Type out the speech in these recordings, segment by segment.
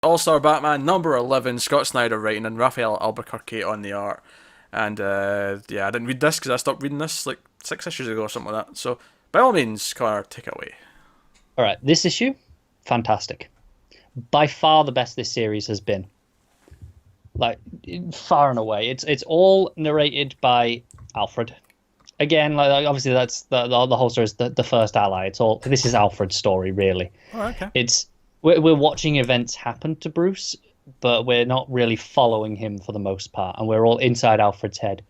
All-Star Batman number 11, Scott Snyder writing and Raphael Albuquerque on the art. And yeah, I didn't read this because I stopped reading this like 6 issues ago or something like that. So by all means, Connor, take it away. All right, this issue, fantastic. By far the best this series has been. Like far and away. It's all narrated by Alfred. Again, like obviously that's the whole story is the first ally. This is Alfred's story really. Oh, okay. We're watching events happen to Bruce, but we're not really following him for the most part, and we're all inside Alfred's head.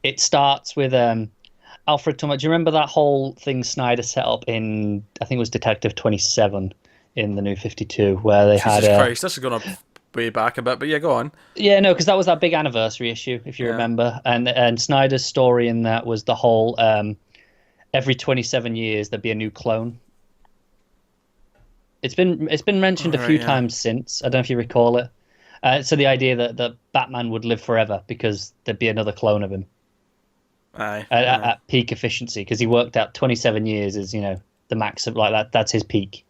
It starts with Alfred talking about, do you remember that whole thing Snyder set up in, I think it was Detective 27 in the New 52, where they Jesus had Christ, this is going to way back a bit, but yeah, go on. yeah, no, because that was that big anniversary issue, if you Yeah. remember, and Snyder's story in that was the whole every 27 years there'd be a new clone. It's been mentioned a Right, few yeah. times since. I don't know if you recall it. So the idea that Batman would live forever because there'd be another clone of him Aye, at, aye. at peak efficiency, because he worked out 27 years is the max of like that. That's his peak.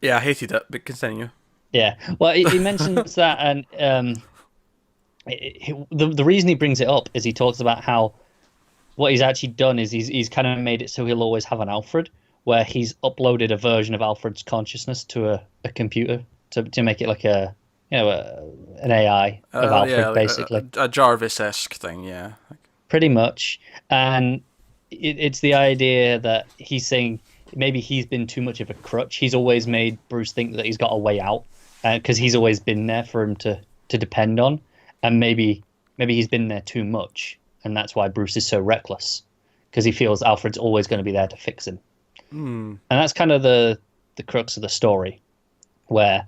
Yeah, I hated it, but continue. Yeah. Well, he mentions that, and the reason he brings it up is he talks about how what he's actually done is he's kind of made it so he'll always have an Alfred, where he's uploaded a version of Alfred's consciousness to a computer to make it like an AI of Alfred, Yeah, like basically. a Jarvis-esque thing, yeah. Pretty much. And it's the idea that he's saying maybe he's been too much of a crutch. He's always made Bruce think that he's got a way out because he's always been there for him to depend on. And maybe he's been there too much. And that's why Bruce is so reckless, because he feels Alfred's always going to be there to fix him. And that's kind of the crux of the story, where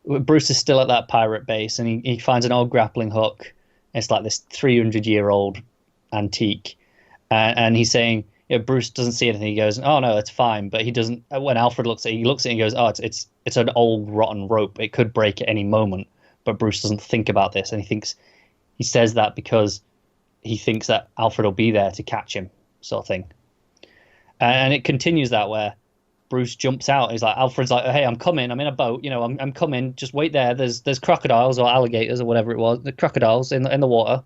Bruce is still at that pirate base and he finds an old grappling hook. It's like this 300-year-old antique. And he's saying, Bruce doesn't see anything. He goes, oh, no, it's fine. But he doesn't. When Alfred looks at it, he looks at it and goes, oh, it's an old rotten rope. It could break at any moment. But Bruce doesn't think about this. And he says that because he thinks that Alfred will be there to catch him, sort of thing. And it continues that where Bruce jumps out. He's like, Alfred's like, hey, I'm coming. I'm in a boat. I'm coming. Just wait there. There's crocodiles or alligators or whatever it was. The crocodiles in the water.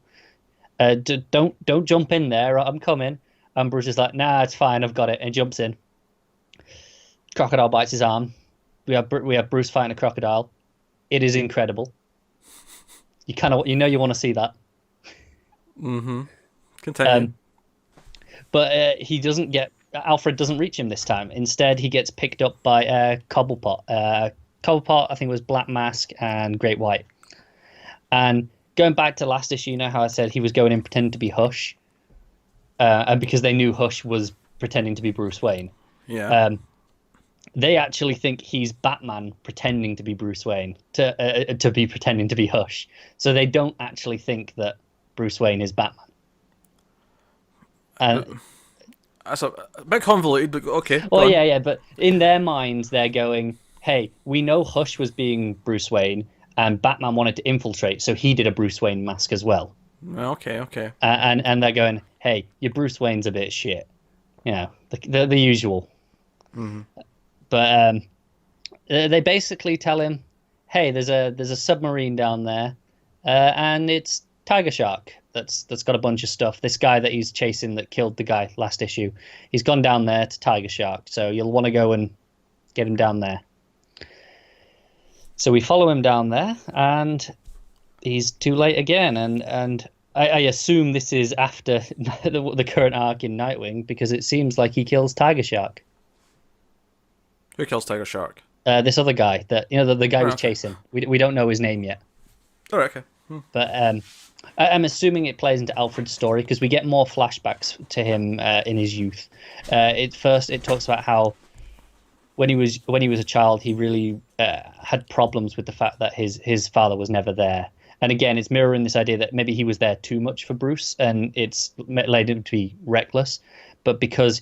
Don't jump in there. I'm coming. And Bruce is like, nah, it's fine. I've got it. And jumps in. Crocodile bites his arm. We have Bruce fighting a crocodile. It is incredible. You want to see that. Mm-hmm. Continue. But Alfred doesn't reach him this time. Instead, he gets picked up by Cobblepot. Cobblepot, I think, was Black Mask and Great White. And going back to last issue, you know how I said he was going in pretending to be Hush? And because they knew Hush was pretending to be Bruce Wayne. Yeah. They actually think he's Batman pretending to be Bruce Wayne, to be pretending to be Hush. So they don't actually think that Bruce Wayne is Batman. And That's a bit convoluted, but okay. well, Go on. yeah, but in their minds, they're going, hey, we know Hush was being Bruce Wayne, and Batman wanted to infiltrate, so he did a Bruce Wayne mask as well. Okay, okay. And they're going, hey, your Bruce Wayne's a bit shit. The usual. Mm-hmm. But they basically tell him, hey, there's a submarine down there, and it's Tiger Shark that's got a bunch of stuff. This guy that he's chasing that killed the guy last issue, he's gone down there to Tiger Shark, so you'll want to go and get him down there. So we follow him down there, and he's too late again. And I assume this is after the current arc in Nightwing, because it seems like he kills Tiger Shark. Who kills Tiger Shark? This other guy the guy who's Okay. chasing. We don't know his name yet, All right, okay. but I'm assuming it plays into Alfred's story because we get more flashbacks to him in his youth. It talks about how when he was a child, he really had problems with the fact that his father was never there. And again, it's mirroring this idea that maybe he was there too much for Bruce, and it's led him to be reckless. But because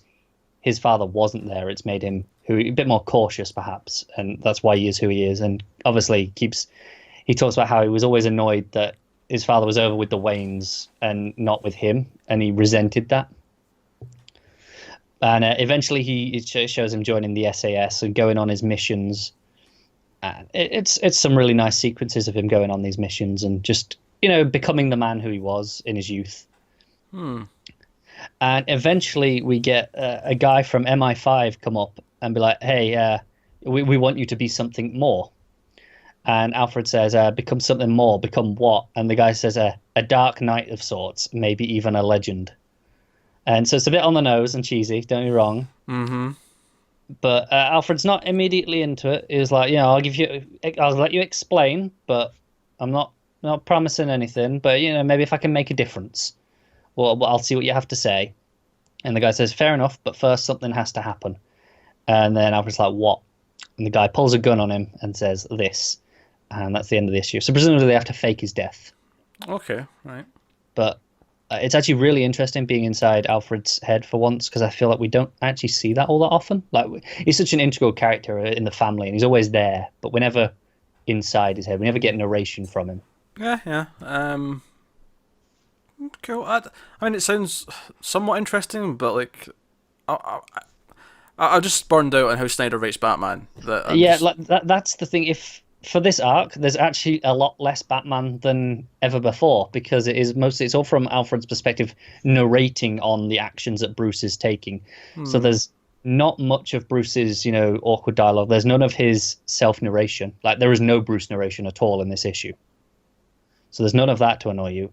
his father wasn't there, it's made him a bit more cautious, perhaps, and that's why he is who he is. And obviously, he talks about how he was always annoyed that his father was over with the Waynes and not with him, and he resented that. And eventually, it shows him joining the SAS and going on his missions it's some really nice sequences of him going on these missions and just becoming the man who he was in his youth. And eventually we get a guy from MI5 come up and be like, hey, we want you to be something more. And Alfred says, become something more. Become what? And the guy says, a dark knight of sorts, maybe even a legend. And so it's a bit on the nose and cheesy, don't get me wrong. Mm-hmm. But Alfred's not immediately into it. He's like, I'll let you explain, but I'm not promising anything. But maybe if I can make a difference, well, I'll see what you have to say. And the guy says, fair enough, but first something has to happen. And then Alfred's like, what? And the guy pulls a gun on him and says, this. And that's the end of the issue. So presumably they have to fake his death. Okay, right. But it's actually really interesting being inside Alfred's head for once, because I feel like we don't actually see that all that often. Like, he's such an integral character in the family, and he's always there, but we're never inside his head. We never get narration from him. Yeah. Cool. I mean, it sounds somewhat interesting, but like, I just burned out on how Snyder writes Batman. That's the thing. If for this arc, there's actually a lot less Batman than ever before, because it's all from Alfred's perspective, narrating on the actions that Bruce is taking. So there's not much of Bruce's, awkward dialogue. There's none of his self-narration. Like, there is no Bruce narration at all in this issue. So there's none of that to annoy you.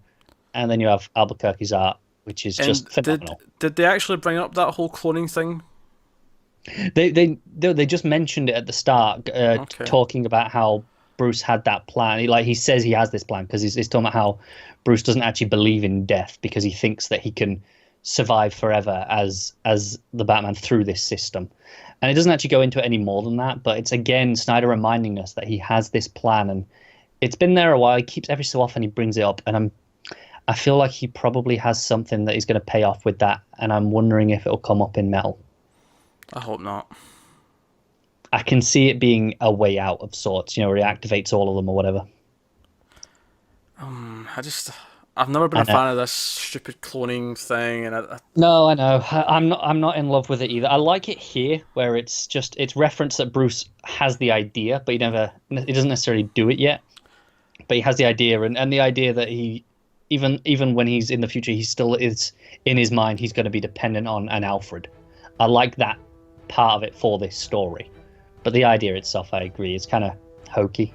And then you have Albuquerque's art, which is just phenomenal. Did they actually bring up that whole cloning thing? They just mentioned it at the start, talking about how Bruce had that plan. He says he has this plan because he's talking about how Bruce doesn't actually believe in death because he thinks that he can survive forever as the Batman through this system. And it doesn't actually go into it any more than that, but it's again Snyder reminding us that he has this plan, and it's been there a while. He keeps every so often he brings it up, and I feel like he probably has something that he's going to pay off with that, and I'm wondering if it'll come up in Metal. I hope not. I can see it being a way out of sorts, where he activates all of them or whatever. I've never been a fan of this stupid cloning thing, and No, I know. I'm not in love with it either. I like it here, where it's reference that Bruce has the idea, but he doesn't necessarily do it yet. But he has the idea, and the idea that he even when he's in the future, he still is in his mind. He's going to be dependent on an Alfred. I like that part of it for this story, but the idea itself, I agree, is kind of hokey.